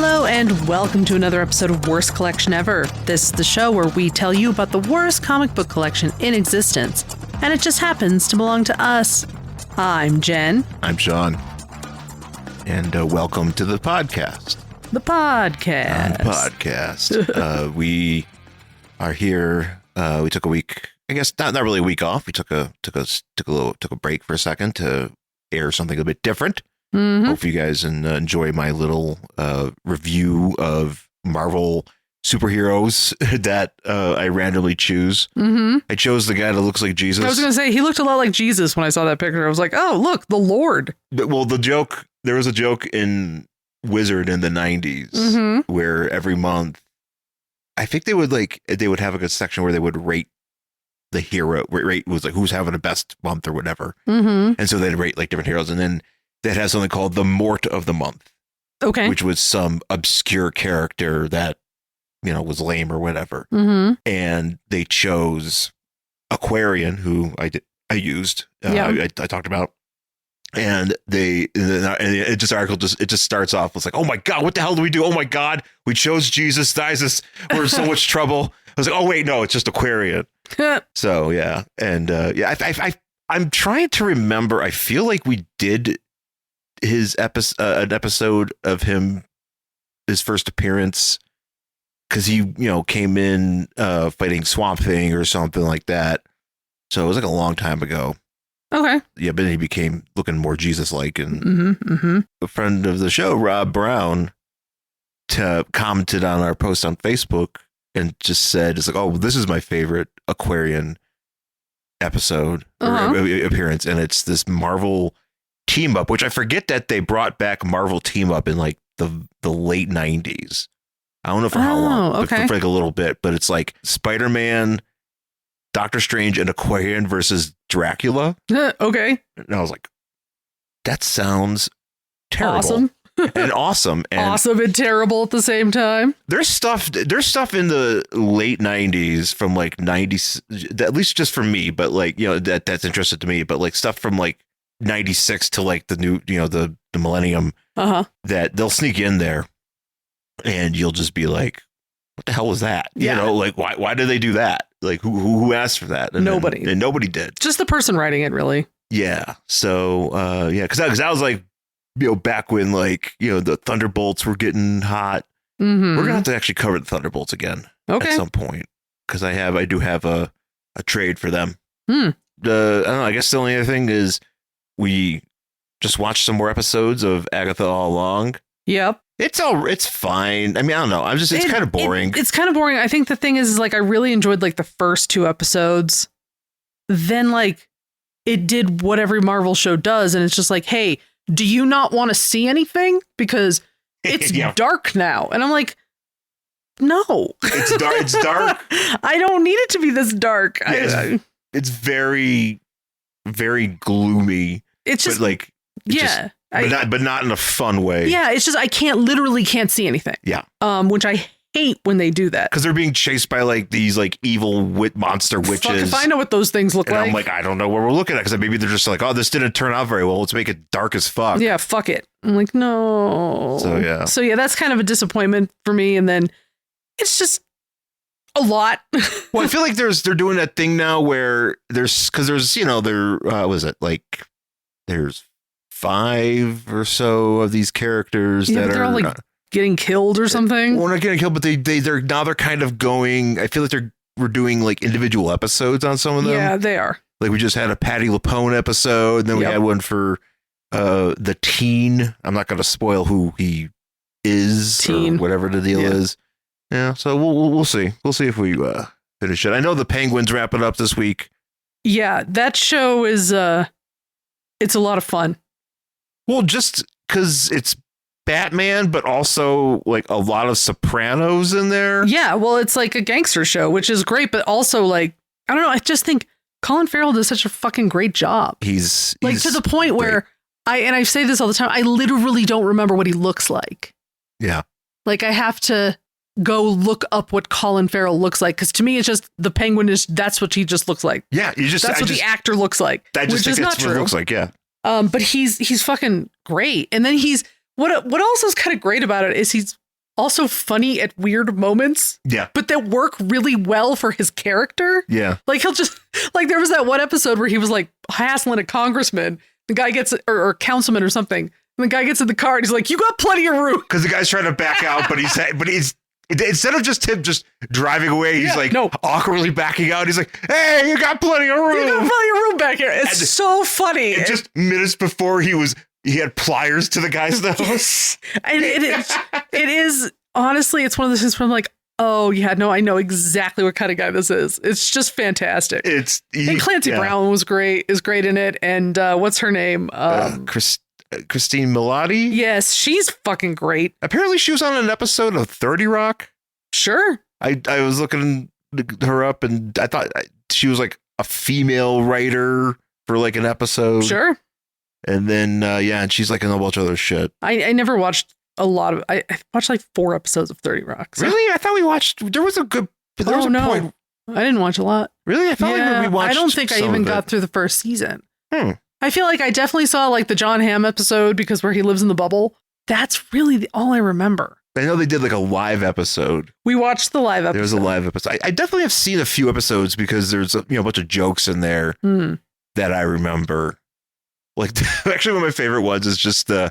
Hello and welcome to another episode of Worst Collection Ever. This is the show where we tell you about the worst comic book collection in existence, and it just happens to belong to us. I'm Jen. I'm Sean. And welcome to the podcast. The podcast. We are here. We took a week. I guess not really a week off. We took a break for a second to air something a bit different. Mm-hmm. Hope you guys enjoy my little review of Marvel superheroes that I randomly choose. Mm-hmm. I chose the guy that looks like Jesus. I was going to say, he looked a lot like Jesus when I saw that picture. I was like, oh, look, the Lord. Well, there was a joke in Wizard in the 90s where every month, I think they would have a good section where they would rate the hero. Rate was like who's having the best month or whatever. Mm-hmm. And so they'd rate like different heroes. And then that has something called the Mort of the Month. Okay. Which was some obscure character that, was lame or whatever. Mm-hmm. And they chose Aquarian, who I used. I talked about. And it just starts off with like, oh my God, what the hell do we do? Oh my God, we chose Jesus. Guys, we're in so much trouble. I was like, oh wait, no, it's just Aquarian. So yeah, and I'm trying to remember. I feel like we did his an episode of his first appearance because he came in fighting Swamp Thing or something like that. So it was like a long time ago. Okay. Yeah, but he became looking more Jesus-like, and a friend of the show, Rob Brown, commented on our post on Facebook and just said, "It's like, oh, this is my favorite Aquarian episode or appearance, and it's this Marvel team up, which I forget that they brought back Marvel team up in like the late 90s. I don't know for how long, but for like a little bit, but it's like Spider-Man, Doctor Strange, and Aquarian versus Dracula. Okay. And I was like, that sounds terrible. Awesome. And awesome. And awesome and terrible at the same time. There's stuff in the late 90s from like 90s, at least just for me, but like, that's interested to me, but like stuff from like 96 to like the new, the millennium that they'll sneak in there and you'll just be like, what the hell was that? Like why did they do that? Like who asked for that? And nobody. And nobody did. Just the person writing it, really. Yeah. So because I was like, back when like, the Thunderbolts were getting hot. Mm-hmm. We're gonna have to actually cover the Thunderbolts again at some point. Because I do have a trade for them. I don't know, I guess the only other thing is we just watched some more episodes of Agatha All Along. Yep. It's fine. I mean, I don't know. It's kind of boring. It's kind of boring. I think the thing is like I really enjoyed like the first two episodes. Then like it did what every Marvel show does, and it's just like, hey, do you not want to see anything? Because it's dark now. And I'm like, no. It's dark. It's dark. I don't need it to be this dark. Yeah, it's very, very gloomy. It's just like, but not in a fun way. Yeah, it's just I literally can't see anything. Yeah. Which I hate when they do that. Because they're being chased by like these like evil monster witches. Fuck if I know what those things look like. I'm like, I don't know what we're looking at, because maybe they're just like, oh, this didn't turn out very well. Let's make it dark as fuck. Yeah, fuck it. I'm like, no. So yeah, that's kind of a disappointment for me. And then it's just a lot. Well, I feel like they're doing that thing now where there's was it like there's 5 or so of these characters that they're all like getting killed or something. Well, not getting killed, but they're kind of going. I feel like we're doing like individual episodes on some of them. Yeah, they are. Like we just had a Patty LuPone episode, and then we had one for the teen. I'm not going to spoil who he is or whatever the deal is. Yeah, so we'll see. We'll see if we finish it. I know the Penguins wrapping up this week. Yeah, that show is it's a lot of fun. Well, just because it's Batman, but also like a lot of Sopranos in there. Yeah, well, it's like a gangster show, which is great, but also like, I don't know, I just think Colin Farrell does such a fucking great job. He's to the point where I say this all the time, I literally don't remember what he looks like. Yeah. Like I have to go look up what Colin Farrell looks like, because to me it's just the Penguin that's what he just looks like. Yeah, that's what the actor looks like. I just think that's what it looks like. Yeah. But he's fucking great, and then he's what also is kind of great about it is he's also funny at weird moments. Yeah. But that work really well for his character. Yeah. Like he'll just like there was that one episode where he was like hassling a congressman. The guy gets or councilman or something. And the guy gets in the car and he's like, "You got plenty of room." Because the guy's trying to back out, but he's instead of just him just driving away, he's awkwardly backing out. He's like, "Hey, you got plenty of room. You got plenty of room back here." It's so funny. And just minutes before he had pliers to the guy's nose. And it is honestly, it's one of those things where I'm like, oh yeah, no, I know exactly what kind of guy this is. It's just fantastic. And Clancy Brown is great in it. And what's her name? Christine Milioti. Yes, she's fucking great. Apparently she was on an episode of 30 Rock. Sure. I was looking her up and I thought she was like a female writer for like an episode. Sure. And then, and she's like in a bunch of other shit. I never watched a lot of, I watched like 4 episodes of 30 Rock. So. Really? I thought we watched, there was a point. I didn't watch a lot. Really? I felt like we watched I don't think I even got through the first season. I feel like I definitely saw like the John Hamm episode because where he lives in the bubble. That's really all I remember. I know they did like a live episode. We watched the live episode. There was a live episode. I definitely have seen a few episodes because there's a bunch of jokes in there that I remember. Like actually one of my favorite ones is just I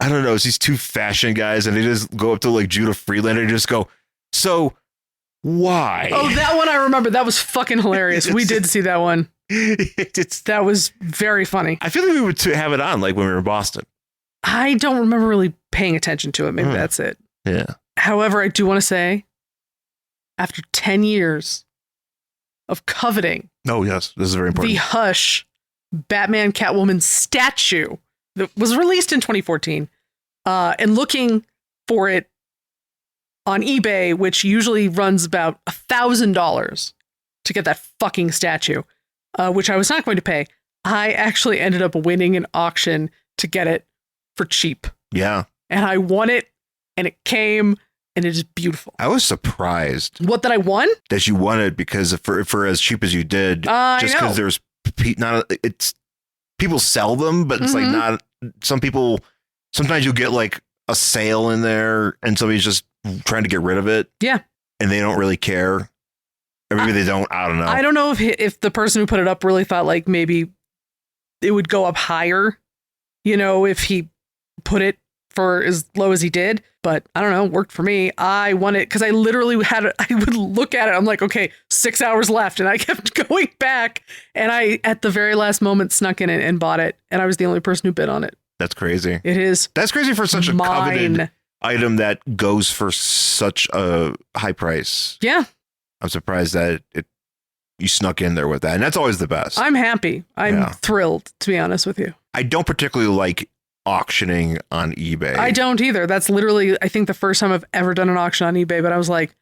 don't know, it's these 2 fashion guys and they just go up to like Judah Freelander and just go, "So why?" Oh, that one I remember. That was fucking hilarious. We did see that one. That was very funny. I feel like we would have it on like when we were in Boston. I don't remember really paying attention to it. Maybe that's it. Yeah. However, I do want to say, after 10 years of coveting. Oh, yes. This is very important. The Hush Batman Catwoman statue that was released in 2014 and looking for it on eBay, which usually runs about $1,000 to get that fucking statue, which I was not going to pay. I actually ended up winning an auction to get it for cheap. Yeah. And I won it and it came and it is beautiful. I was surprised. What, that I won? That you won it because for as cheap as you did, just because there's people sell them, but it's like not sometimes you'll get like a sale in there and somebody's just trying to get rid of it. Yeah. And they don't really care. Or maybe they don't. I don't know. I don't know if the person who put it up really thought like maybe it would go up higher, if he put it for as low as he did. But I don't know. It worked for me. I won it because I literally I would look at it. I'm like, okay, 6 hours left. And I kept going back. And I, at the very last moment, snuck in and bought it. And I was the only person who bid on it. That's crazy. It is. That's crazy for such a coveted item that goes for such a high price. Yeah. I'm surprised that you snuck in there with that. And that's always the best. I'm happy. I'm thrilled, to be honest with you. I don't particularly like auctioning on eBay. I don't either. That's literally, I think, the first time I've ever done an auction on eBay. But I was like,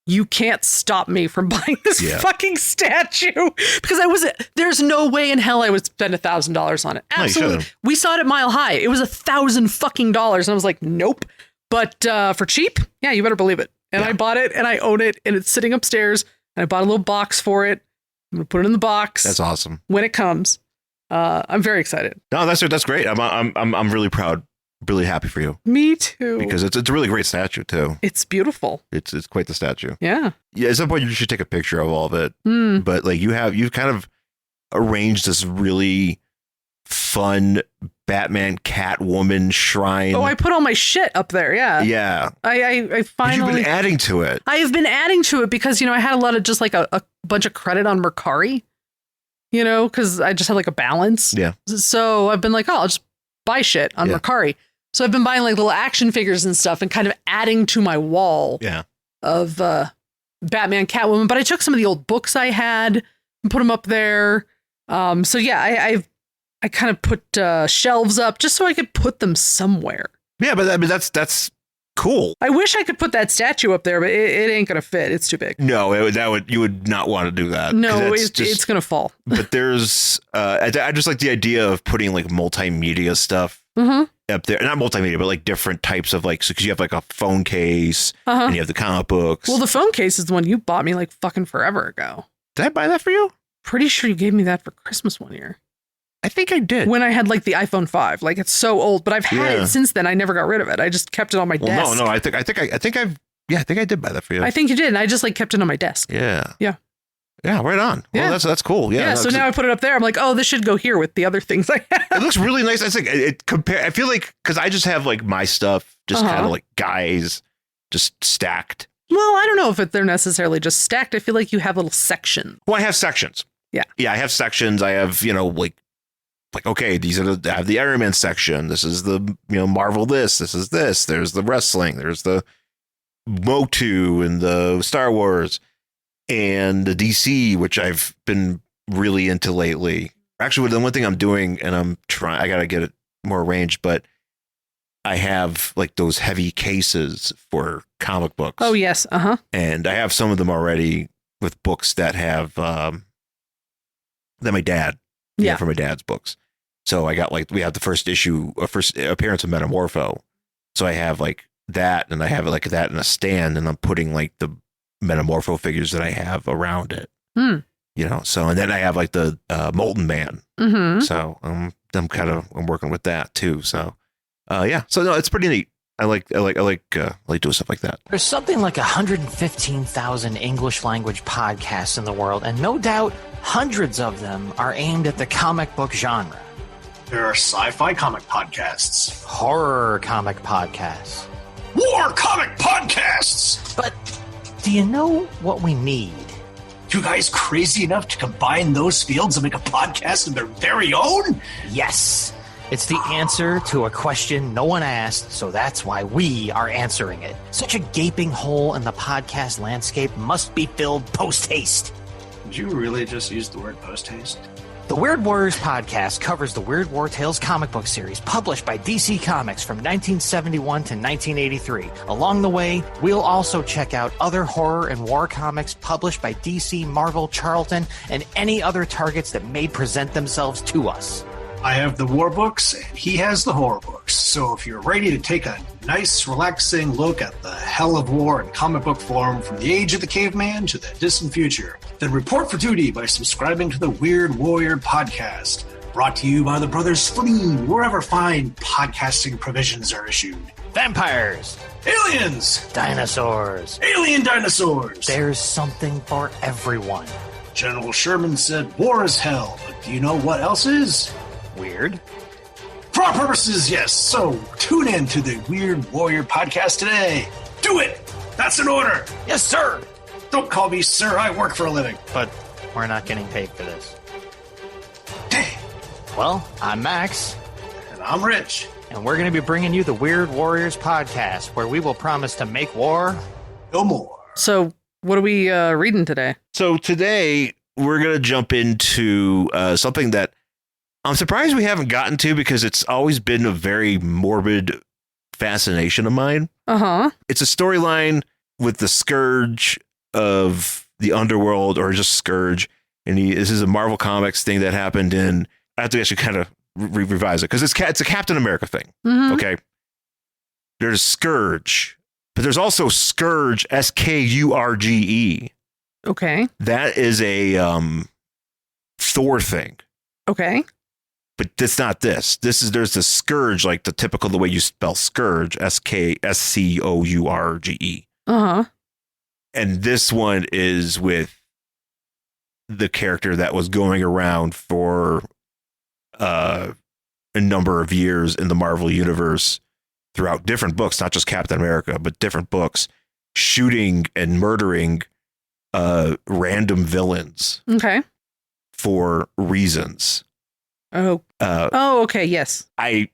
you can't stop me from buying this fucking statue. Because there's no way in hell I would spend $1,000 on it. Absolutely. We saw it at Mile High. It was $1,000 fucking dollars. And I was like, nope. But for cheap, yeah, you better believe it. And I bought it and I own it and it's sitting upstairs and I bought a little box for it. I'm going to put it in the box. That's awesome. When it comes. I'm very excited. No, that's great. I'm really proud, really happy for you. Me too. Because it's a really great statue too. It's beautiful. It's quite the statue. Yeah. Yeah. At some point you should take a picture of all of it. But like you've kind of arranged this really fun Batman Catwoman shrine. Oh, I put all my shit up there. Yeah. Yeah. I finally. You've been adding to it. I have been adding to it because, I had a lot of just like a bunch of credit on Mercari, because I just had like a balance. Yeah. So I've been like, I'll just buy shit on Mercari. So I've been buying like little action figures and stuff and kind of adding to my wall of Batman Catwoman. But I took some of the old books I had and put them up there. So yeah, I kind of put shelves up just so I could put them somewhere. Yeah, but that's cool. I wish I could put that statue up there, but it ain't gonna fit. It's too big. No, you would not want to do that. No, it's gonna fall. But there's I just like the idea of putting like multimedia stuff up there. Not multimedia, but like different types of like, so because you have like a phone case and you have the comic books. Well, the phone case is the one you bought me like fucking forever ago. Did I buy that for you? Pretty sure you gave me that for Christmas one year. I think I did. When I had like the iPhone 5, like it's so old, but I've had it since then. I never got rid of it. I just kept it on my desk. No, I think I did buy that for you. I think you did. And I just like kept it on my desk. Yeah. Yeah. Yeah, right on. Yeah. Well, that's cool. Yeah. Yeah. So now I put it up there. I'm like, oh, this should go here with the other things I have. It looks really nice. I think I feel like because I just have like my stuff just kind of like guys just stacked. Well, I don't know if they're necessarily just stacked. I feel like you have little sections. Well, I have sections. Yeah. Yeah, I have sections. I have, like okay, these are I have the Iron Man section. This is the Marvel this is this. There's the wrestling. There's the Motu and the Star Wars. And the DC, which I've been really into lately. Actually, the one thing I'm doing, and I got to get it more arranged, but I have like those heavy cases for comic books. Oh, yes. Uh-huh. And I have some of them already with books that have, that my dad, for my dad's books. So I got we have the first appearance of Metamorpho. So I have like that, and I have like that in a stand, and I'm putting like the Metamorpho figures that I have around it, so, and then I have like the Molten Man. Mm-hmm. So I'm working with that too. So, so no, it's pretty neat. I like doing stuff like that. There's something like 115,000 English language podcasts in the world, and no doubt hundreds of them are aimed at the comic book genre. There are sci-fi comic podcasts, horror comic podcasts, war comic podcasts. But do you know what we need? You guys crazy enough to combine those fields and make a podcast of their very own? Yes. It's the answer to a question no one asked, so that's why we are answering it. Such a gaping hole in the podcast landscape must be filled post-haste. Did you really just use the word post-haste? The Weird Warriors podcast covers the Weird War Tales comic book series published by DC Comics from 1971 to 1983. Along the way, we'll also check out other horror and war comics published by DC, Marvel, Charlton, and any other targets that may present themselves to us. I have the war books, and he has the horror books. So if you're ready to take a nice, relaxing look at the hell of war in comic book form from the age of the caveman to the distant future, then report for duty by subscribing to the Weird Warrior podcast. Brought to you by the Brothers Flynn, wherever fine podcasting provisions are issued. Vampires. Aliens. Dinosaurs. Alien dinosaurs. There's something for everyone. General Sherman said war is hell, but do you know what else is? Weird. For our purposes, yes. So tune in to the Weird Warrior podcast today. Do it. That's an order. Yes, sir. Don't call me sir. I work for a living. But we're not getting paid for this. Dang. Well, I'm Max. And I'm Rich. And we're going to be bringing you the Weird Warriors podcast, where we will promise to make war no more. So what are we reading today? So today we're going to jump into something that I'm surprised we haven't gotten to, because it's always been a very morbid fascination of mine. Uh-huh. It's a storyline with the Scourge of the underworld, or just Scourge. And this is a Marvel Comics thing that happened in, I have to actually kind of revise it, because it's a Captain America thing. Mm-hmm. Okay. There's Scourge, but there's also Scourge, Skurge. Okay. That is a Thor thing. Okay. But it's not this. There's the Scourge, like the way you spell Scourge, Skurge. Uh-huh. And this one is with the character that was going around for a number of years in the Marvel universe throughout different books, not just Captain America, but different books, shooting and murdering random villains. Okay. For reasons. Oh. Okay. Yes. I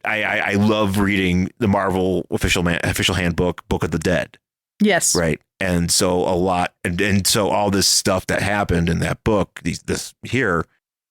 love reading the Marvel official handbook, Book of the Dead. Yes. Right. And so a lot, and so all this stuff that happened in that book, this here,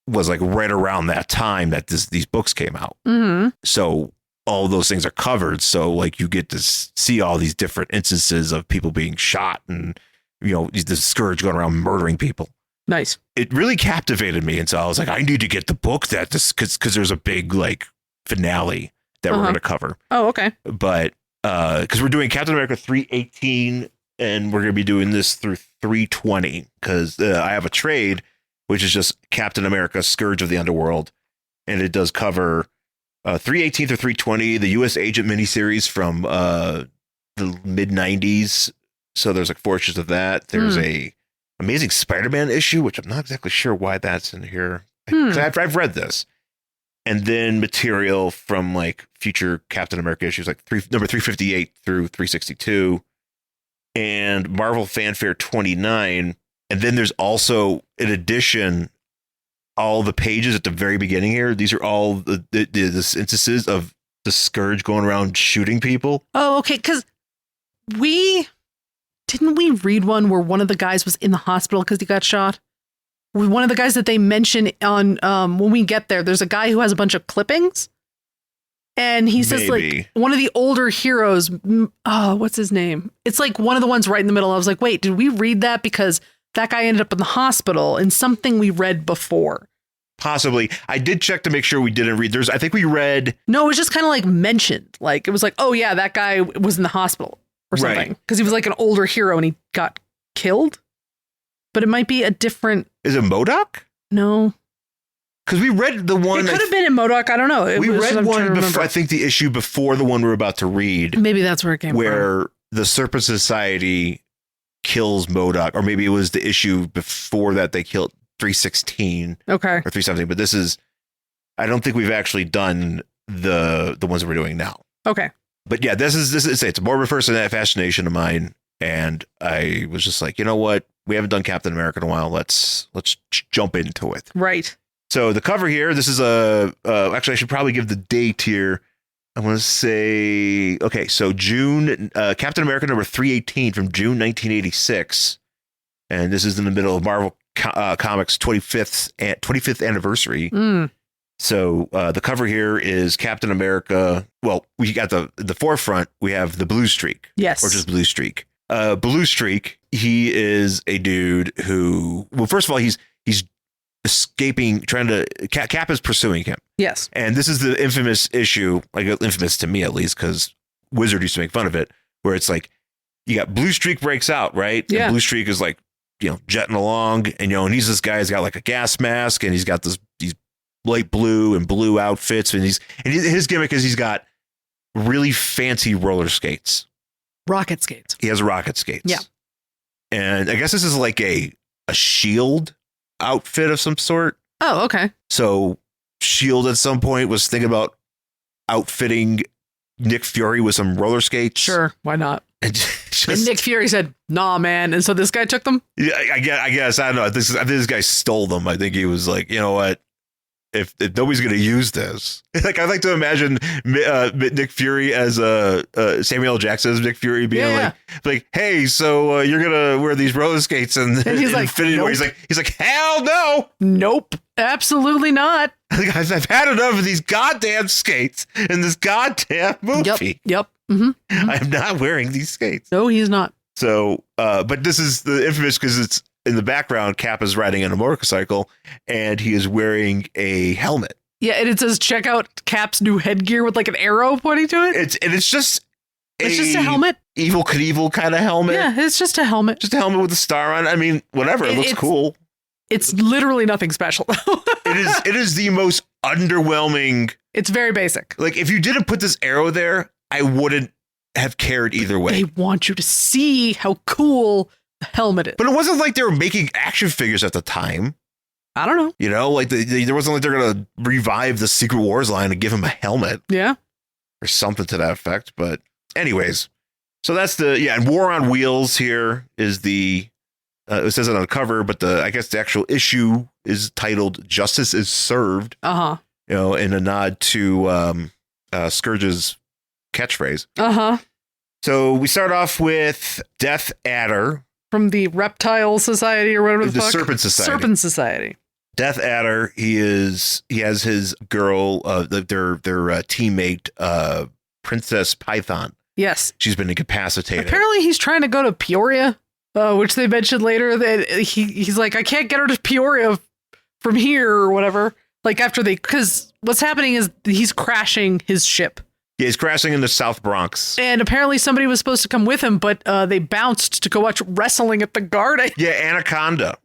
was like right around that time that these books came out. Mm-hmm. So all those things are covered. So like you get to see all these different instances of people being shot, and the Scourge going around murdering people. Nice. It really captivated me, and so I was like, I need to get the book because there's a big like finale that we're going to cover. Oh, okay. But because we're doing Captain America 318, and we're going to be doing this through 320, because I have a trade which is just Captain America Scourge of the Underworld, and it does cover 318 through 320, the U.S. Agent miniseries from the mid 90s. So there's like 4 issues of that. There's a Amazing Spider-Man issue, which I'm not exactly sure why that's in here. I've read this. And then material from like future Captain America issues, like number 358 through 362, and Marvel Fanfare 29. And then there's also, in addition, all the pages at the very beginning here. These are all the instances of the Scourge going around shooting people. Oh, okay. Because didn't we read one where one of the guys was in the hospital because he got shot? One of the guys that they mention on when we get there, there's a guy who has a bunch of clippings. And he says, like, one of the older heroes. Oh, what's his name? It's like one of the ones right in the middle. I was like, wait, did we read that? Because that guy ended up in the hospital in something we read before. Possibly. I did check to make sure we didn't read. I think we read. No, it was just kind of like mentioned. Like, it was like, oh, yeah, that guy was in the hospital or something. Because he was like an older hero and he got killed. But it might be a different. Is it MODOK? No. Because we read the one. It could have been in MODOK. I don't know. We read one before. I think the issue before the one we're about to read. Maybe that's where it came from. Where the Serpent Society kills MODOK. Or maybe it was the issue before that they killed 316. Okay. Or 317. But this is. I don't think we've actually done the ones that we're doing now. Okay. But yeah, this is it's more of a first fascination of mine. And I was just like, you know what? We haven't done Captain America in a while. Let's jump into it. Right. So the cover here, this is actually, I should probably give the date here. I want to say, okay, so June, Captain America number 318 from June 1986. And this is in the middle of Marvel Comics 25th anniversary. So the cover here is Captain America. Well, we got the forefront. We have the Blue Streak. Yes. Or just Blue Streak. Blue Streak, he is a dude who, well, first of all, he's escaping, Cap is pursuing him. Yes. And this is the infamous issue, like infamous to me at least, because Wizard used to make fun of it, where it's like, you got Blue Streak breaks out, right? Yeah. And Blue Streak is like, jetting along, and and he's this guy who's got like a gas mask, and he's got these light blue and blue outfits, and his gimmick is he's got really fancy roller skates. Rocket skates. He has rocket skates. Yeah. And I guess this is like a SHIELD outfit of some sort. Oh, okay. So SHIELD at some point was thinking about outfitting Nick Fury with some roller skates. Sure. Why not? And Nick Fury said, nah, man. And so this guy took them? Yeah, I guess. I don't know. I think this guy stole them. I think he was like, you know what? If nobody's going to use this, like, I'd like to imagine Nick Fury as Samuel L. Jackson as Nick Fury being like, hey, so you're going to wear these roller skates and he's like, Infinity War. Nope. He's like, hell no. Nope. Absolutely not. I've had enough of these goddamn skates in this goddamn movie. Yep. Mm-hmm. I'm not wearing these skates. No, he's not. So, but this is the infamous because it's in the background. Cap is riding on a motorcycle and he is wearing a helmet. Yeah, and it says check out Cap's new headgear with like an arrow pointing to it. It's just a helmet. Evel Knievel kind of helmet. Yeah, it's just a helmet. Just a helmet with a star on. I mean, whatever. It looks cool. It's literally nothing special. It is the most underwhelming. It's very basic. Like, if you didn't put this arrow there, I wouldn't have cared either way. They want you to see how cool the helmet is. But it wasn't like they were making action figures at the time. I don't know. Like there wasn't like they're going to revive the Secret Wars line and give him a helmet. Yeah. Or something to that effect. But anyways, so that's and War on Wheels here is the, it says it on the cover, but I guess the actual issue is titled Justice is Served. Uh-huh. In a nod to Scourge's catchphrase. Uh-huh. So we start off with Death Adder. From the Reptile Society or whatever the fuck? Serpent Society. Serpent Society. Death Adder, he has his girl, their teammate, Princess Python. Yes. She's been incapacitated. Apparently he's trying to go to Peoria, which they mentioned later that he's like, I can't get her to Peoria from here or whatever. Like because what's happening is he's crashing his ship. Yeah, he's crashing in the South Bronx. And apparently somebody was supposed to come with him, but they bounced to go watch wrestling at the Garden. Yeah, Anaconda.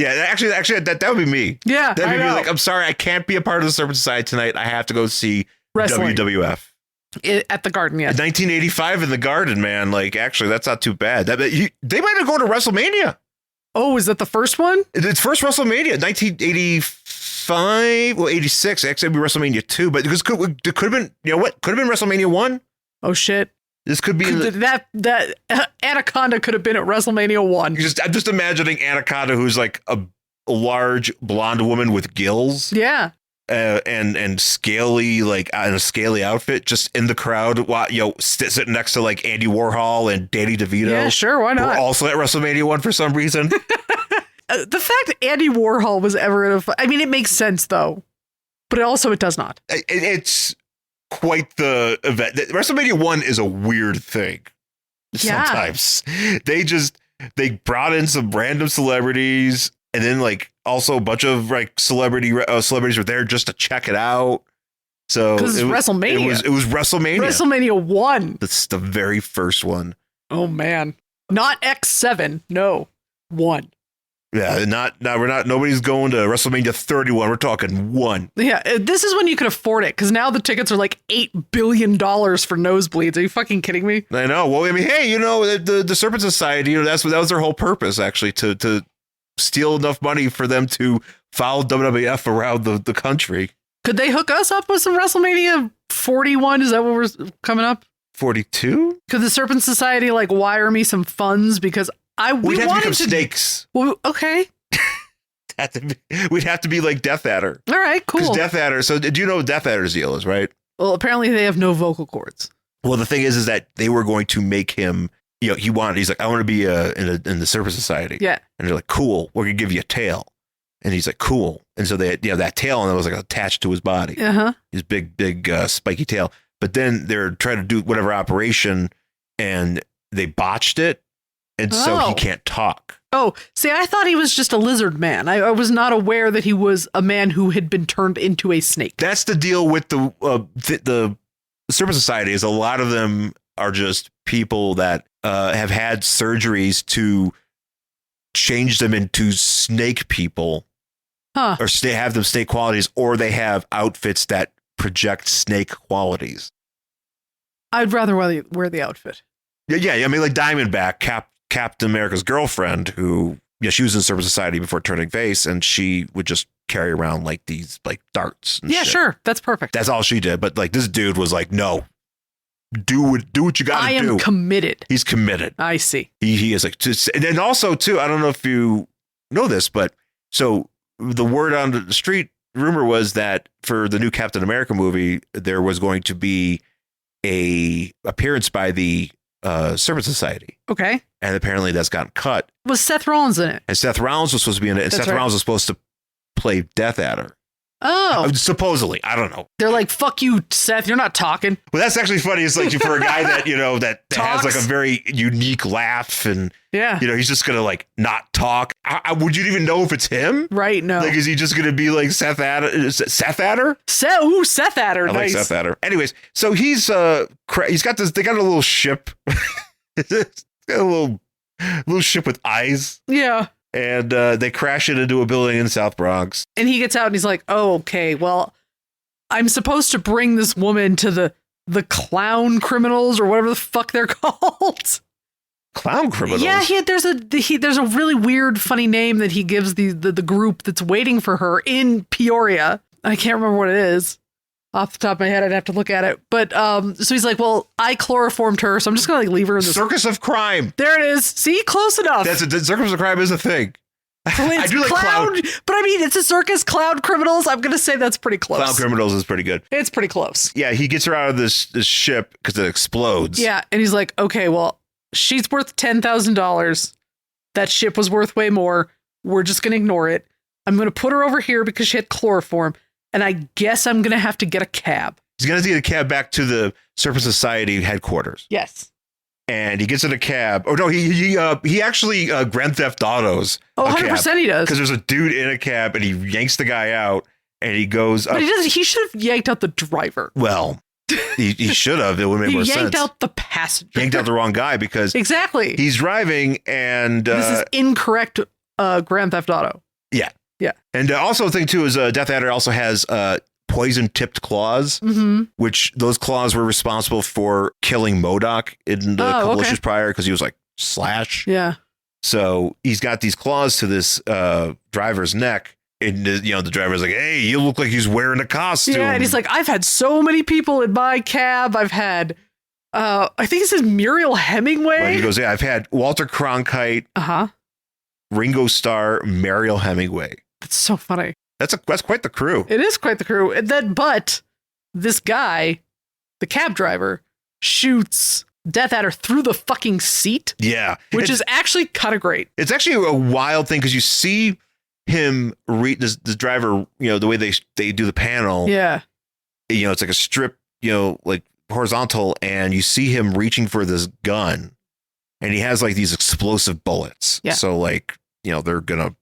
Yeah, actually, that would be me. Yeah, that'd be me. know. Like, I'm sorry, I can't be a part of the Serpent Society tonight. I have to go see Wrestling. WWF. At the Garden, yes. 1985 in the Garden, man. Like, actually, that's not too bad. They might have gone to WrestleMania. Oh, is that the first one? It's first WrestleMania, 1985, well, 86. Actually, it'd be WrestleMania 2, but it could have been, you know what? Could have been WrestleMania 1. Oh, shit. This could be that Anaconda could have been at WrestleMania 1. I'm just imagining Anaconda, who's like a large blonde woman with gills. Yeah. And scaly, like in a scaly outfit, just in the crowd, sitting next to like Andy Warhol and Danny DeVito. Yeah, sure, why not? We're also at WrestleMania 1 for some reason. The fact that Andy Warhol was ever in it makes sense though, but it does not. It's quite the event. WrestleMania 1 is a weird thing. Sometimes they brought in some random celebrities. And then, like, also a bunch of like celebrities were there just to check it out. So because it's WrestleMania. It was WrestleMania. WrestleMania 1. That's the very first one. Oh man, not X7. No, 1. Yeah, nobody's going to WrestleMania 31. We're talking 1. Yeah, this is when you could afford it because now the tickets are like $8 billion for nosebleeds. Are you fucking kidding me? I know. Well, I mean, hey, the Serpent Society, that was their whole purpose, actually, to steal enough money for them to follow WWF around the country. Could they hook us up with some WrestleMania 41? Is that what we're coming up? 42? Could the Serpent Society like wire me some funds because we'd have to become snakes. Well, okay. We'd have to be like Death Adder. All right, cool. Because Death Adder. So do you know what Death Adder's deal is, right? Well, apparently they have no vocal cords. Well, the thing is that they were going to make him. He's like, I want to be in the Serpent Society. Yeah. And they're like, cool, we're going to give you a tail. And he's like, cool. And so they, that tail, and it was like attached to his body. Uh-huh. His big, spiky tail. But then they're trying to do whatever operation, and they botched it. And so he can't talk. Oh, see, I thought he was just a lizard man. I was not aware that he was a man who had been turned into a snake. That's the deal with the Serpent Society, is a lot of them are just people that have had surgeries to change them into snake people, or have them snake qualities, or they have outfits that project snake qualities. I'd rather wear the outfit. Yeah. I mean, like Diamondback, Captain America's girlfriend, who she was in Serpent Society before turning face, and she would just carry around like these like darts. And yeah, shit. Sure, that's perfect. That's all she did. But like this dude was like, no. Do what you got to do. I am committed. He's committed. I see. He is like, and then also too, I don't know if you know this, but so the word on the street rumor was that for the new Captain America movie, there was going to be a appearance by the Serpent Society. Okay. And apparently that's gotten cut. Was Seth Rollins in it? And Seth Rollins was supposed to be in it. And Seth Rollins was supposed to play Death Adder. Oh, supposedly, I don't know. They're like, "Fuck you, Seth. You're not talking." Well, that's actually funny. It's like for a guy that that has like a very unique laugh, and he's just gonna like not talk. Would you even know if it's him? Right? No. Like, is he just gonna be like Seth Adder? Seth Adder? Seth Adder. I nice. like Seth Adder. Anyways, so he's got this. They got a little ship. It's got a little ship with eyes. Yeah. And they crash it into a building in South Bronx. And he gets out and he's like, oh, okay, well, I'm supposed to bring this woman to the clown criminals or whatever the fuck they're called. Clown criminals? Yeah, there's a really weird, funny name that he gives the group that's waiting for her in Peoria. I can't remember what it is. Off the top of my head, I'd have to look at it. But so he's like, well, I chloroformed her, so I'm just going to like leave her in the Circus of Crime. There it is. See, close enough. Circus of Crime is a thing. I do like clown, but I mean, it's a circus. Clown criminals. I'm going to say that's pretty close. Clown criminals is pretty good. It's pretty close. Yeah, he gets her out of this ship because it explodes. Yeah, and he's like, okay, well, she's worth $10,000. That ship was worth way more. We're just going to ignore it. I'm going to put her over here because she had chloroform. And I guess I'm going to have to get a cab. He's going to get a cab back to the Serpent Society headquarters. Yes. And he gets in a cab. Oh, no, he actually Grand Theft Autos. Oh, 100% he does. Because there's a dude in a cab and he yanks the guy out and he goes up. But he should have yanked out the driver. Well, he should have. It would make more sense. He yanked out the passenger. Yanked out the wrong guy because exactly. He's driving and... this is incorrect Grand Theft Auto. Yeah. And also the thing too is Death Adder also has poison tipped claws, which those claws were responsible for killing MODOK in the couple issues prior because he was like Slash. Yeah. So he's got these claws to this driver's neck. And the driver's like, hey, you look like he's wearing a costume. Yeah, and he's like, I've had so many people in my cab. I've had, I think it says Muriel Hemingway. Right, he goes, yeah, I've had Walter Cronkite, Ringo Starr, Mariel Hemingway. That's so funny. That's quite the crew. It is quite the crew. And then, but this guy, the cab driver, shoots Death Adder through the fucking seat. Yeah. Which is actually kind of great. It's actually a wild thing because you see him the driver, the way they do the panel. Yeah. It's like a strip, like horizontal, and you see him reaching for this gun and he has like these explosive bullets. Yeah. So like, they're going to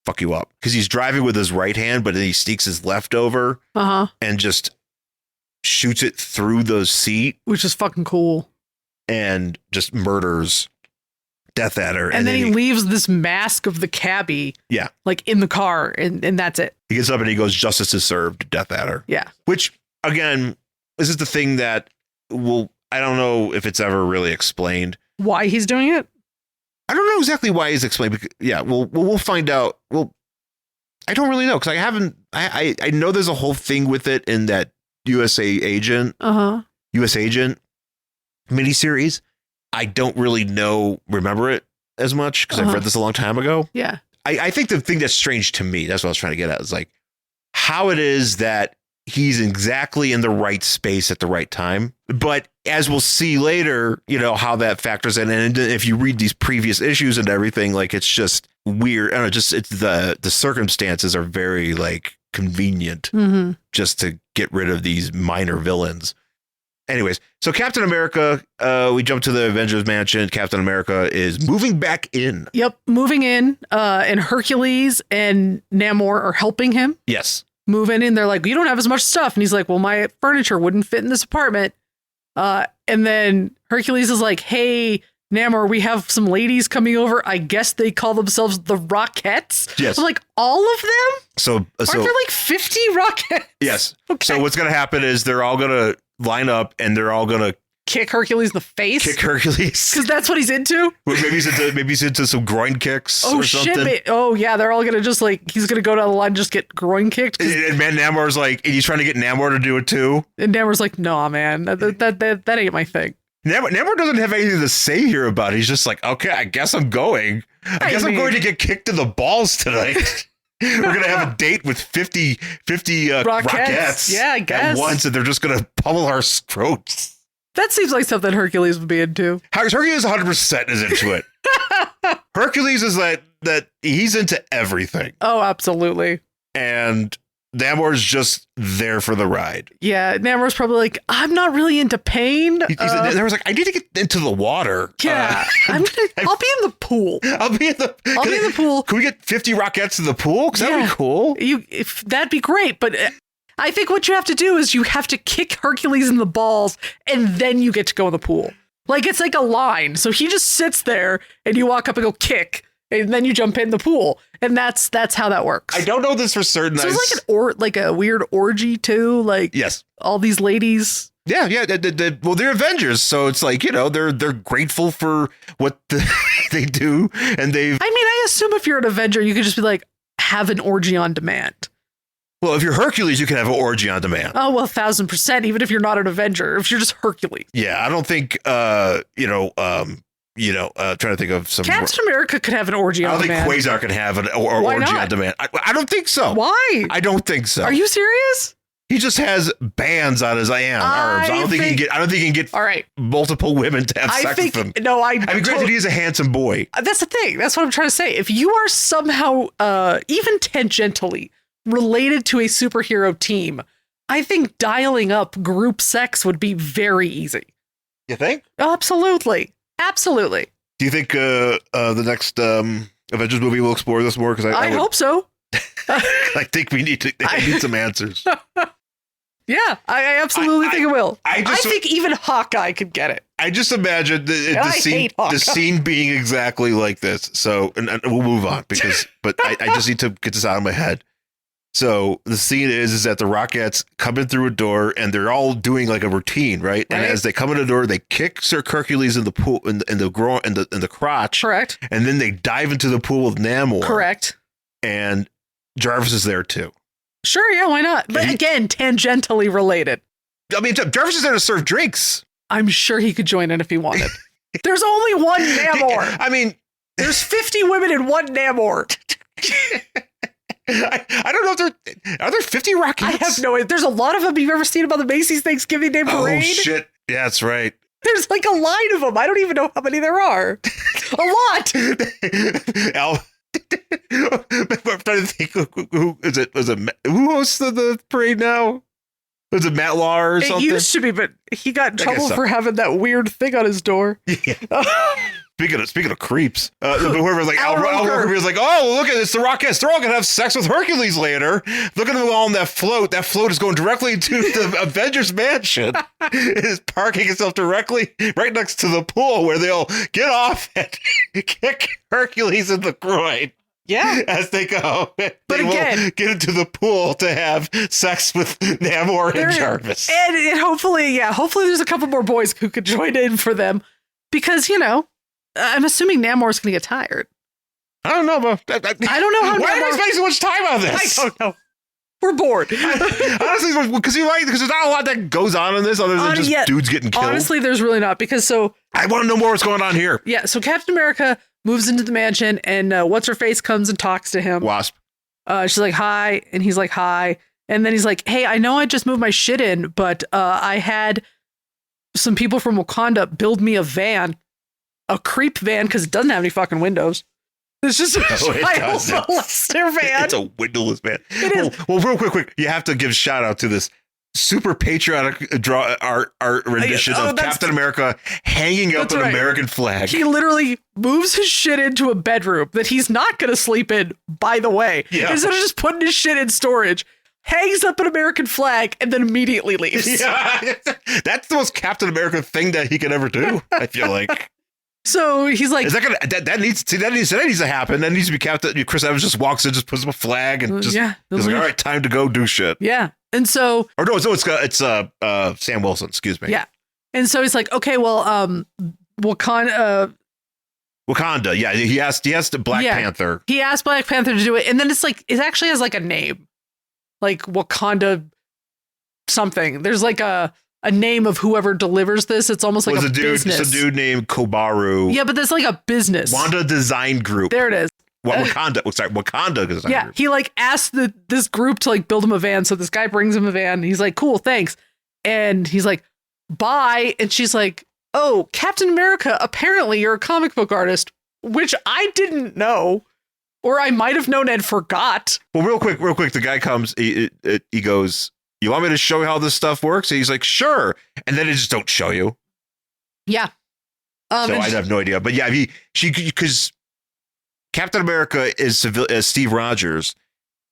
fuck you up because he's driving with his right hand, but then he sneaks his left over and just shoots it through the seat, which is fucking cool, and just murders Death Adder. And then he leaves this mask of the cabbie, like in the car, and that's it. He gets up and he goes, justice is served, Death Adder. Yeah. Which, again, this is the thing that I don't know if it's ever really explained. Why he's doing it? I don't know exactly why he's explained. Yeah, we'll find out. Well, I don't really know because I know there's a whole thing with it in that US Agent miniseries. I don't really remember it as much because I've read this a long time ago. Yeah. I think the thing that's strange to me, that's what I was trying to get at, is like how it is that he's exactly in the right space at the right time. But as we'll see later, how that factors in. And if you read these previous issues and everything, like it's just weird. I don't know, it's the circumstances are very like convenient just to get rid of these minor villains. Anyways, so Captain America, we jump to the Avengers Mansion. Captain America is moving back in. Yep, moving in. And Hercules and Namor are helping him. Yes. Moving in. They're like, you don't have as much stuff. And he's like, well, my furniture wouldn't fit in this apartment. And then Hercules is like, hey, Namor, we have some ladies coming over. I guess they call themselves the Rockettes. Yes. I'm like, all of them? So aren't there like 50 Rockettes? Yes. Okay. So what's going to happen is they're all going to line up and they're all going to kick Hercules in the face. Kick Hercules. Because that's what he's into. Maybe he's into some groin kicks or something. Shit. Oh, yeah. They're all going to just like, he's going to go down the line and just get groin kicked. And man, Namor's like, and he's trying to get Namor to do it too. And Namor's like, nah, man, that ain't my thing. Namor doesn't have anything to say here about it. He's just like, okay, I guess I'm going. I guess I'm going to get kicked in the balls tonight. We're going to have a date with 50 Rockettes. Yeah, I guess. At once, and they're just going to pummel our throats. That seems like something Hercules would be into. Hercules 100% is into it. Hercules is that he's into everything. Oh, absolutely. And Namor's just there for the ride. Yeah, Namor's probably like, I'm not really into pain. Namor's like, I need to get into the water. Yeah, I'll be in the pool. I'll be in the pool. Can we get 50 Rockettes in the pool? Because that'd be cool. That'd be great. But I think what you have to do is you have to kick Hercules in the balls and then you get to go in the pool. Like it's like a line. So he just sits there and you walk up and go kick. And then you jump in the pool, and that's how that works. I don't know this for certain. So it's like a weird orgy too. Like yes, all these ladies. Yeah. Well, they're Avengers, so it's like they're grateful for what they do, and they've. I mean, I assume if you're an Avenger, you could just be like have an orgy on demand. Well, if you're Hercules, you can have an orgy on demand. Oh well, 1,000%. Even if you're not an Avenger, if you're just Hercules. Yeah, I don't think trying to think of some. Captain America could have an orgy on demand. I don't think Quasar can have an orgy on demand. I don't think so. Why? I don't think so. Are you serious? He just has bands on his arms. I don't think he can get all right, multiple women to have sex with him. No, granted, he is a handsome boy. That's the thing. That's what I'm trying to say. If you are somehow even tangentially related to a superhero team, I think dialing up group sex would be very easy. You think? Absolutely. Absolutely. Do you think the next Avengers movie will explore this more? Because I hope so. I think we need some answers. Yeah, I absolutely think it will. I think even Hawkeye could get it. I just imagine the scene being exactly like this. So, and we'll move on but I just need to get this out of my head. So the scene is that the Rockettes come in through a door and they're all doing like a routine, right? And as they come in the door, they kick Sir Hercules in the pool, in the crotch. Correct. And then they dive into the pool with Namor. Correct. And Jarvis is there too. Sure, yeah, why not? But again, tangentially related. I mean, Jarvis is there to serve drinks. I'm sure he could join in if he wanted. There's only one Namor. I mean, there's 50 women in one Namor. I don't know if are there 50 Rockettes? I have no idea. There's a lot of them. You've ever seen about the Macy's Thanksgiving Day Parade? Oh, shit. Yeah, that's right. There's like a line of them. I don't even know how many there are. A lot. I'm trying to think who is it? Who hosts the parade now? Was it Matt Lahr or something? It used to be, but he got in trouble for having that weird thing on his door. Yeah. Speaking of creeps, whoever's like Al Roker was like, oh, look at this, the Rockettes. They're all gonna have sex with Hercules later. Look at them all on that float. That float is going directly into the Avengers mansion. It is parking itself directly right next to the pool where they'll get off and kick Hercules in the groin. Yeah, as they go, but they again, get into the pool to have sex with Namor and Jarvis, and hopefully there's a couple more boys who could join in for them, because I'm assuming Namor's going to get tired. I don't know, but I don't know how. Why are we spending so much time on this? I don't know. We're bored. Honestly, because there's not a lot that goes on in this other than just dudes getting killed. Honestly, there's really not, because I want to know more what's going on here. Yeah, so Captain America moves into the mansion, and what's her face comes and talks to him. Wasp. She's like, hi, and he's like, hi, and then he's like, hey, I know I just moved my shit in, but I had some people from Wakanda build me a van, a creep van, because it doesn't have any fucking windows. It's just a child molester van. It's a windowless van. It is. Well, real quick, you have to give a shout out to this super patriotic art rendition of Captain America hanging up an American flag. He literally moves his shit into a bedroom that he's not going to sleep in, by the way. Yeah. Instead of just putting his shit in storage, hangs up an American flag and then immediately leaves. Yeah. That's the most Captain America thing that he could ever do, I feel like. So he's like, is that gonna that needs to happen? That needs to be Captain. Chris Evans just walks in, just puts up a flag, and just he's like, all right, time to go do shit. Yeah, and so it's Sam Wilson. Excuse me. Yeah, and so he's like, okay, well, Wakanda. Yeah, he asked the Black Panther. He asked Black Panther to do it, and then it's like it actually has like a name, like Wakanda something. There's like a name of whoever delivers this. It's almost like a business. It's a dude named Kobaru. Yeah, but that's like a business. Wanda Design Group. There it is. Wakanda Design Group. He like asked this group to like build him a van. So this guy brings him a van. He's like, cool, thanks. And he's like, bye. And she's like, oh, Captain America, apparently you're a comic book artist, which I didn't know, or I might have known and forgot. Well, real quick, the guy comes, he goes, you want me to show you how this stuff works? And he's like, sure. And then they just don't show you. Yeah. So I have no idea. But yeah, because Captain America is as Steve Rogers,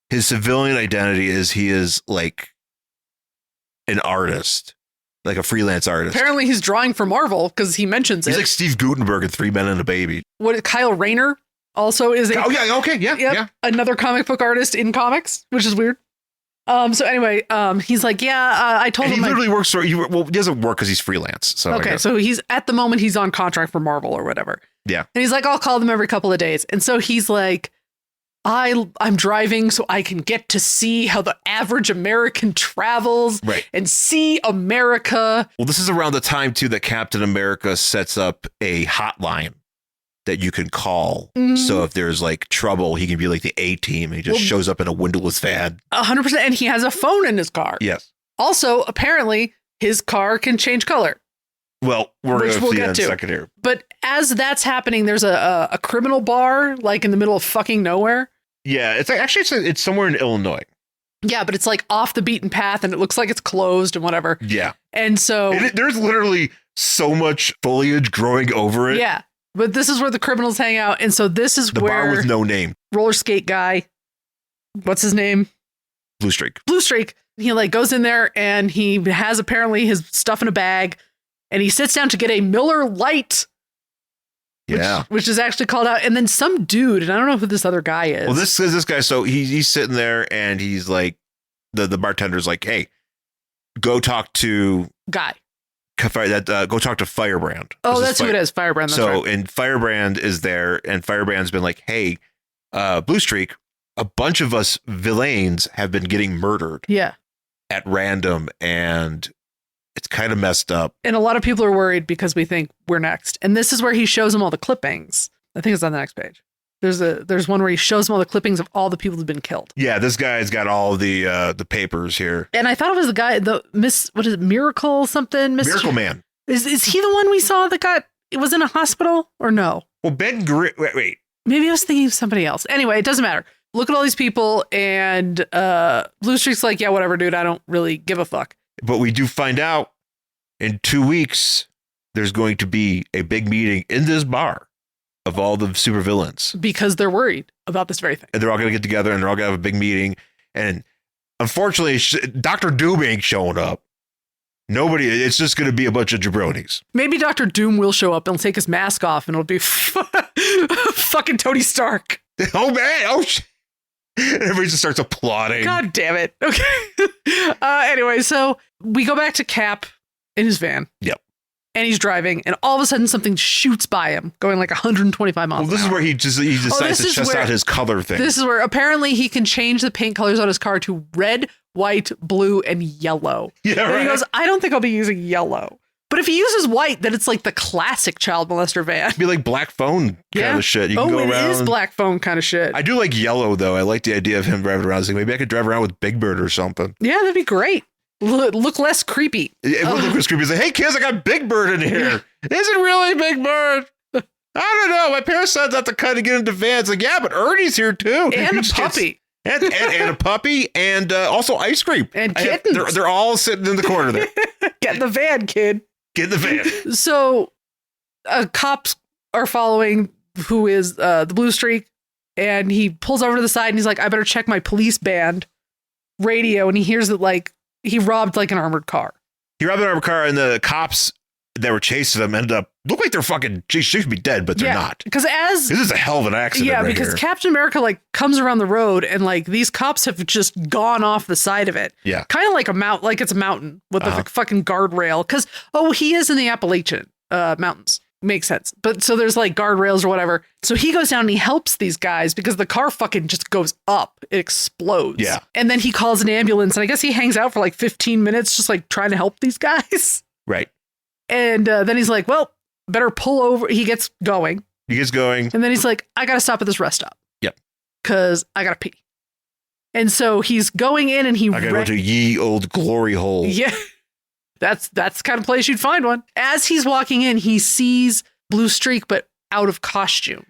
his civilian identity is he is like an artist, like a freelance artist. Apparently he's drawing for Marvel because he mentions he's like Steve Gutenberg in 3 Men and a Baby. Kyle Rayner also is another comic book artist in comics, which is weird. So anyway, he's like, I told him he literally works for, he doesn't work because he's freelance. So okay. So he's at the moment he's on contract for Marvel or whatever. Yeah. And he's like, I'll call them every couple of days. And so he's like, I'm driving so I can get to see how the average American travels and see America. Well, this is around the time too that Captain America sets up a hotline that you can call. Mm-hmm. So if there's like trouble, he can be like the A team. And he just shows up in a windowless van. 100%. And he has a phone in his car. Yes. Also, apparently his car can change color. Well, we'll get to in a second here. But as that's happening, there's a criminal bar like in the middle of fucking nowhere. Yeah, it's somewhere in Illinois. Yeah, but it's like off the beaten path and it looks like it's closed and whatever. Yeah. And so there's literally so much foliage growing over it. Yeah. But this is where the criminals hang out. And so this is where the bar with no name. Roller skate guy. What's his name? Blue Streak. He like goes in there and he has apparently his stuff in a bag and he sits down to get a Miller Lite. Which is actually called out. And then some dude, and I don't know who this other guy is. Well, this is this guy. So he's sitting there and he's like, the bartender's like, hey, go talk to guy. Go talk to Firebrand. Oh, that's who it is. Firebrand. That's right. And Firebrand is there, and Firebrand's been like, hey, Blue Streak, a bunch of us villains have been getting murdered. Yeah. At random, and it's kind of messed up. And a lot of people are worried because we think we're next. And this is where he shows them all the clippings. I think it's on the next page. There's one where he shows them all the clippings of all the people who've been killed. Yeah, this guy's got all the papers here. And I thought it was the guy, what is it, Miracle something? Miracle Man. Is he the one we saw that was in a hospital or no? Well, wait. Maybe I was thinking of somebody else. Anyway, it doesn't matter. Look at all these people, and Blue Streak's like, yeah, whatever, dude. I don't really give a fuck. But we do find out in 2 weeks, there's going to be a big meeting in this bar of all the supervillains. Because they're worried about this very thing. And they're all going to get together and they're all going to have a big meeting. And unfortunately, Dr. Doom ain't showing up. Nobody, it's just going to be a bunch of jabronis. Maybe Dr. Doom will show up and he'll take his mask off and it'll be fucking Tony Stark. Oh, man. Oh, shit. And everybody just starts applauding. God damn it. Okay. Anyway, so we go back to Cap in his van. Yep. And he's driving, and all of a sudden something shoots by him, going like 125 miles. Well, this is where he decides to test out his color thing. This is where apparently he can change the paint colors on his car to red, white, blue, and yellow. Yeah, right. And he goes, I don't think I'll be using yellow. But if he uses white, then it's like the classic child molester van. It'd be like black phone kind of shit. You can go around. It is black phone kind of shit. I do like yellow, though. I like the idea of him driving around. Like, maybe I could drive around with Big Bird or something. Yeah, that'd be great. Look less creepy. It would look less creepy. It's like, hey, kids, I got Big Bird in here. Is it really Big Bird? I don't know. My parents said not to kind of get into vans. Like, yeah, but Ernie's here, too. And a puppy. And a puppy, and also ice cream. And kittens. They're all sitting in the corner there. Get in the van, kid. Get in the van. So cops are following who is the Blue Streak, and he pulls over to the side and he's like, I better check my police band radio. And he hears that like he robbed like an armored car. He robbed an armored car, and the cops that were chasing them ended up look like they're fucking she should be dead, but they're not. Because this is a hell of an accident. Yeah, because here. Captain America like comes around the road and like these cops have just gone off the side of it. Yeah, kind of like like it's a mountain with a fucking guardrail. Because he is in the Appalachian mountains. Makes sense. But so there's like guardrails or whatever. So he goes down and he helps these guys because the car fucking just goes up. It explodes. Yeah. And then he calls an ambulance. And I guess he hangs out for like 15 minutes just like trying to help these guys. Right. And then he's like, well, better pull over. He gets going. And then he's like, I got to stop at this rest stop. Yep. Because I got to pee. And so he's going in and I got to go to ye old glory hole. Yeah. That's the kind of place you'd find one. As he's walking in, he sees Blue Streak, but out of costume.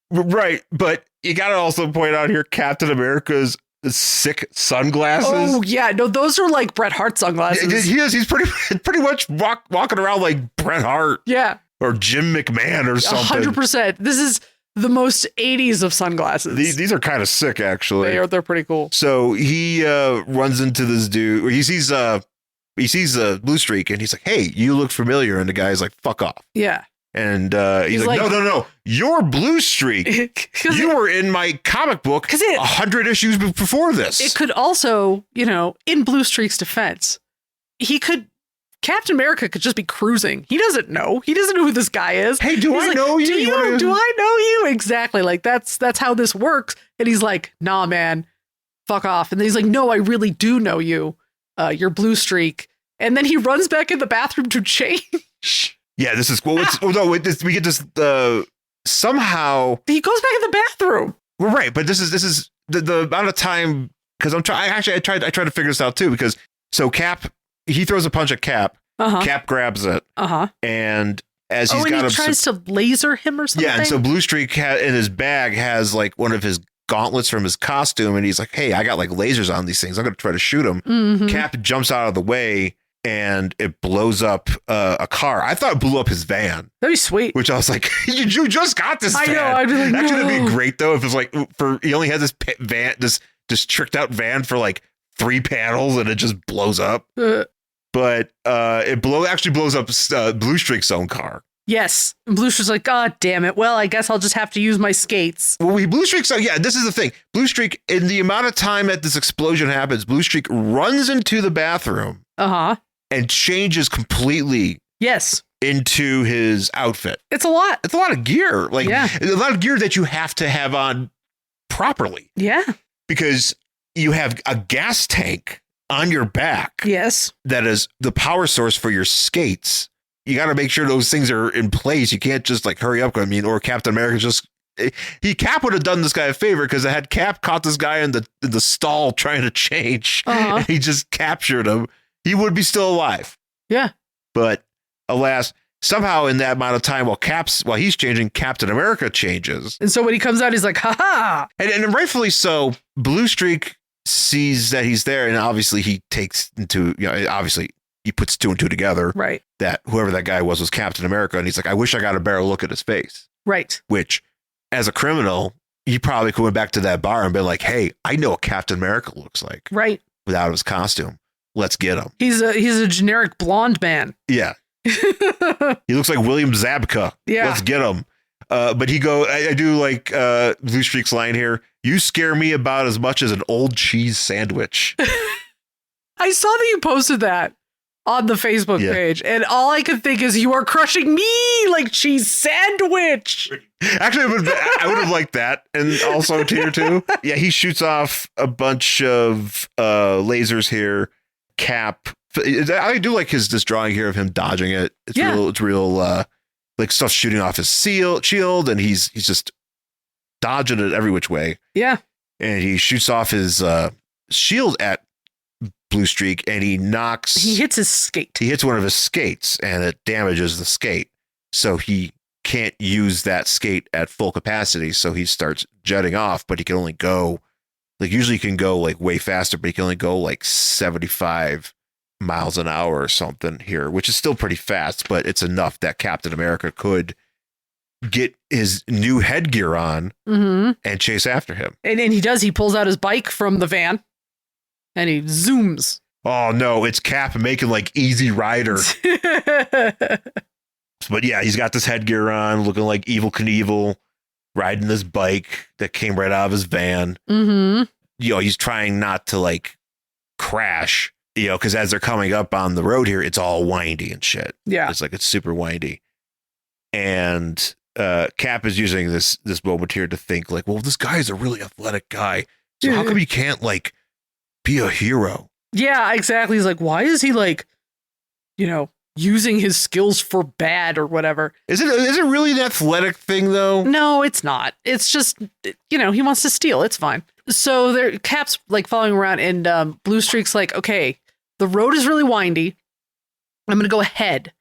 Right. But you got to also point out here, Captain America's sick sunglasses. Oh, yeah. No, those are like Bret Hart sunglasses. He is. He's pretty much walking around like Bret Hart. Yeah. Or Jim McMahon or something. 100%. This is the most 80s of sunglasses. These are kind of sick, actually. They're pretty cool. So he runs into this dude. He sees Blue Streak, and he's like, hey, you look familiar. And the guy's like, fuck off. Yeah. And he's like, no, you're Blue Streak. You were in my comic book 100 issues before this. It could also, in Blue Streak's defense, Captain America could just be cruising. He doesn't know. He doesn't know who this guy is. Hey, do I know you? Do I know you? Exactly. Like that's how this works. And he's like, nah, man, fuck off. And then he's like, no, I really do know you. You're Blue Streak. And then he runs back in the bathroom to change. Yeah, this is cool. We get this somehow. He goes back in the bathroom. Well, right, but this is the amount of time because I tried to figure this out too because Cap he throws a punch at Cap. Cap grabs it. And as he tries to laser him or something. Yeah, and so Blue Streak in his bag has like one of his gauntlets from his costume, and he's like, "Hey, I got like lasers on these things. I'm gonna try to shoot him." Mm-hmm. Cap jumps out of the way. And it blows up a car. I thought it blew up his van. That'd be sweet. Which I was like, you just got this van. I know. I'd be like, actually, that'd be great though. If it's like he only had this van, this tricked out van for like 3 panels, and it just blows up. but it actually blows up Blue Streak's own car. Yes. And Blue Streak's like, God damn it. Well, I guess I'll just have to use my skates. Well, Blue Streak, so yeah, this is the thing. Blue Streak, in the amount of time that this explosion happens, Blue Streak runs into the bathroom and changes completely. Yes. Into his outfit. It's a lot. It's a lot of gear. Like a lot of gear that you have to have on properly. Yeah. Because you have a gas tank on your back. Yes. That is the power source for your skates. You got to make sure those things are in place. You can't just like hurry up. I mean, or Captain America Cap would have done this guy a favor because had Cap caught this guy in the stall trying to change, and he just captured him, he would be still alive. Yeah. But alas, somehow in that amount of time while he's changing, Captain America changes. And so when he comes out, he's like, ha ha. And rightfully so, Blue Streak sees that he's there, and obviously he takes into, obviously he puts two and two together. Right. That whoever that guy was Captain America. And he's like, I wish I got a better look at his face. Right. Which, as a criminal, he probably could went back to that bar and been like, hey, I know what Captain America looks like. Right. Without his costume. Let's get him. He's a generic blonde man. Yeah. He looks like William Zabka. Yeah. Let's get him. But I do like Blue Streak's line here. You scare me about as much as an old cheese sandwich. I saw that you posted that on the Facebook page, and all I could think is you are crushing me like cheese sandwich. Actually, I would have liked that. And also tier 2. Yeah, he shoots off a bunch of lasers here. Cap. I do like this drawing here of him dodging it. It's real like stuff shooting off his shield, and he's just dodging it every which way. Yeah. And he shoots off his shield at Blue Streak, and he hits his skate. He hits one of his skates, and it damages the skate. So he can't use that skate at full capacity. So he starts jetting off, but he can only go, like, usually he can go like way faster, but he can only go like 75 miles an hour or something here, which is still pretty fast, but it's enough that Captain America could get his new headgear on and chase after him. And he does. He pulls out his bike from the van. And he zooms. Oh, no, it's Cap making like Easy Rider. But yeah, he's got this headgear on, looking like Evel Knievel, riding this bike that came right out of his van. Mm-hmm. He's trying not to like crash, because as they're coming up on the road here, it's all windy and shit. Yeah. It's super windy. And Cap is using this moment here to think like, well, this guy is a really athletic guy. So how come he can't like be a hero? Yeah, exactly. He's like, why is he like, using his skills for bad or whatever? Is it really an athletic thing though? No, it's not. It's just, he wants to steal. It's fine. So Cap's like following around, and Blue Streak's like, okay, the road is really windy. I'm going to go ahead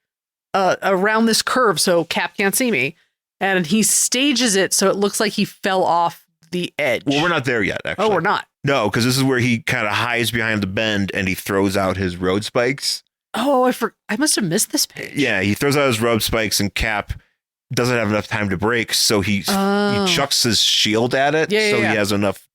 around this curve so Cap can't see me. And he stages it so it looks like he fell off the edge. Well, we're not there yet, actually. Oh, we're not. No, because this is where he kind of hides behind the bend and he throws out his road spikes. Oh, I must have missed this page. Yeah, he throws out his road spikes and Cap doesn't have enough time to break, so he chucks his shield at it, he has enough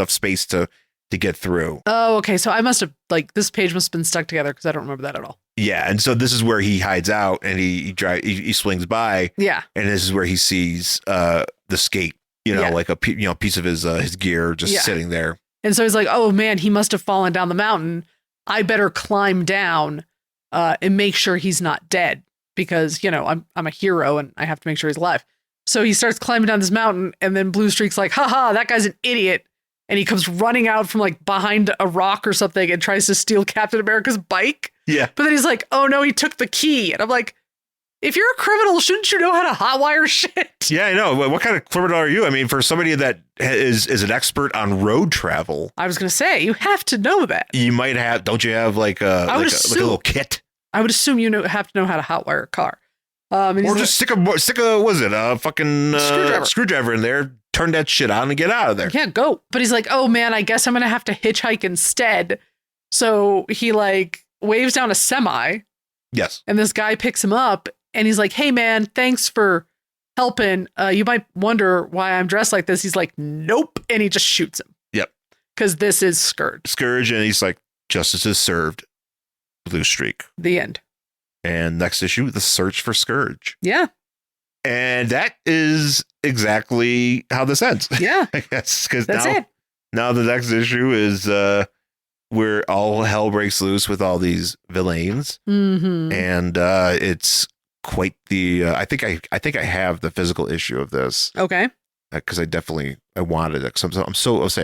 space to get through. Oh, okay. So I must have this page must have been stuck together because I don't remember that at all. Yeah, and so this is where he hides out and he swings by. Yeah, and this is where he sees the skate. Like a piece of his gear just sitting there. And so he's like, oh man, he must have fallen down the mountain. I better climb down and make sure he's not dead because, I'm a hero and I have to make sure he's alive. So he starts climbing down this mountain, and then Blue Streak's like, haha, that guy's an idiot. And he comes running out from like behind a rock or something and tries to steal Captain America's bike. Yeah. But then he's like, oh no, he took the key. And I'm like, if you're a criminal, shouldn't you know how to hotwire shit? Yeah, I know. What kind of criminal are you? I mean, for somebody that is an expert on road travel. I was going to say, you have to know that. You might have, don't you have like a little kit? I would assume have to know how to hotwire a car. Or just stick a fucking screwdriver in there, turn that shit on and get out of there. Yeah, go. But he's like, oh man, I guess I'm going to have to hitchhike instead. So he like waves down a semi. Yes. And this guy picks him up. And he's like, hey, man, thanks for helping. You might wonder why I'm dressed like this. He's like, nope. And he just shoots him. Yep. Because this is Scourge. And he's like, justice is served. Blue Streak. The end. And next issue, The Search for Scourge. Yeah. And that is exactly how this ends. Yeah. I guess because That's now the next issue is where all hell breaks loose with all these villains. Mm-hmm. And it's quite the I think I have the physical issue of this. Okay. Because I wanted it.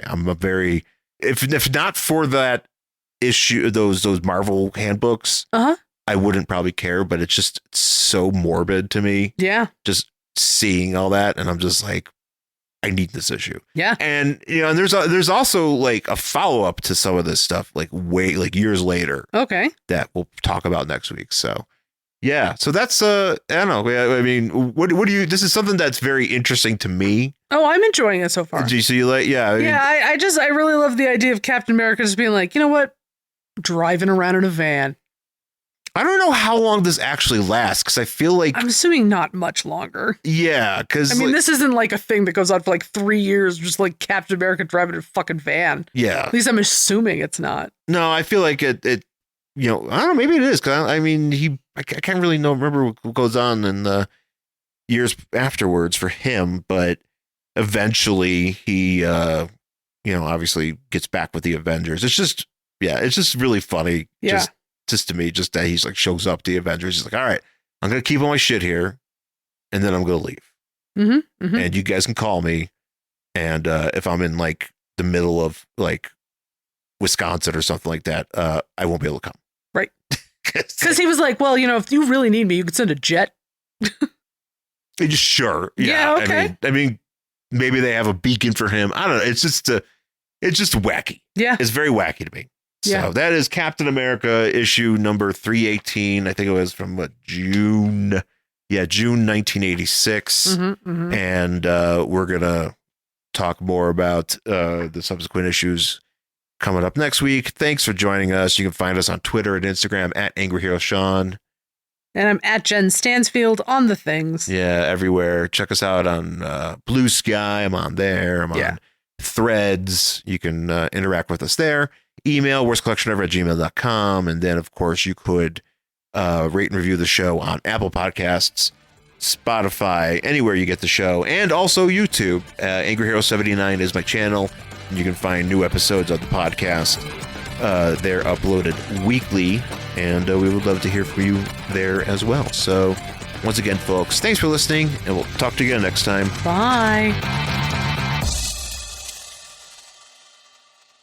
I'm a very if not for that issue, those Marvel handbooks, I wouldn't probably care, but it's just so morbid to me. Yeah. Just seeing all that, and I'm just like, I need this issue. Yeah. And and there's also like a follow up to some of this stuff, like years later. Okay. That we'll talk about next week. So yeah. So that's I don't know. I mean, what do you? This is something that's very interesting to me. Oh, I'm enjoying it so far. Do you see like yeah? I really love the idea of Captain America just being like, you know what, driving around in a van. I don't know how long this actually lasts because I feel like I'm assuming not much longer. Yeah, because I mean, this isn't like a thing that goes on for like 3 years, just like Captain America driving a fucking van. Yeah, at least I'm assuming it's not. No, I feel like it. I don't know. Maybe it is because I mean, I can't really remember what goes on in the years afterwards for him, but eventually he, obviously gets back with the Avengers. It's just really funny. Yeah. Just to me, just that he's like shows up to the Avengers. He's like, all right, I'm going to keep all my shit here and then I'm going to leave. Mm-hmm, mm-hmm. And you guys can call me. And if I'm in like the middle of like Wisconsin or something like that, I won't be able to come. Right. Because he was like, well, if you really need me, you could send a jet. Sure. Yeah. Okay. I mean, maybe they have a beacon for him. I don't know. It's just wacky. Yeah. It's very wacky to me. So that is Captain America issue number 318. I think it was from June. Yeah, June 1986. Mm-hmm, mm-hmm. And we're going to talk more about the subsequent issues coming up next week. Thanks for joining us. You can find us on Twitter and Instagram at Angry Hero Sean. And I'm at Jen Stansfield on the things. Yeah, everywhere. Check us out on Blue Sky. I'm on there. I'm on Threads. You can interact with us there. Email worstcollectionever@gmail.com. And then, of course, you could rate and review the show on Apple Podcasts, Spotify, anywhere you get the show, and also YouTube. Angry Hero 79 is my channel. And you can find new episodes of the podcast. They're uploaded weekly, and we would love to hear from you there as well. So, once again, folks, thanks for listening, and we'll talk to you again next time. Bye.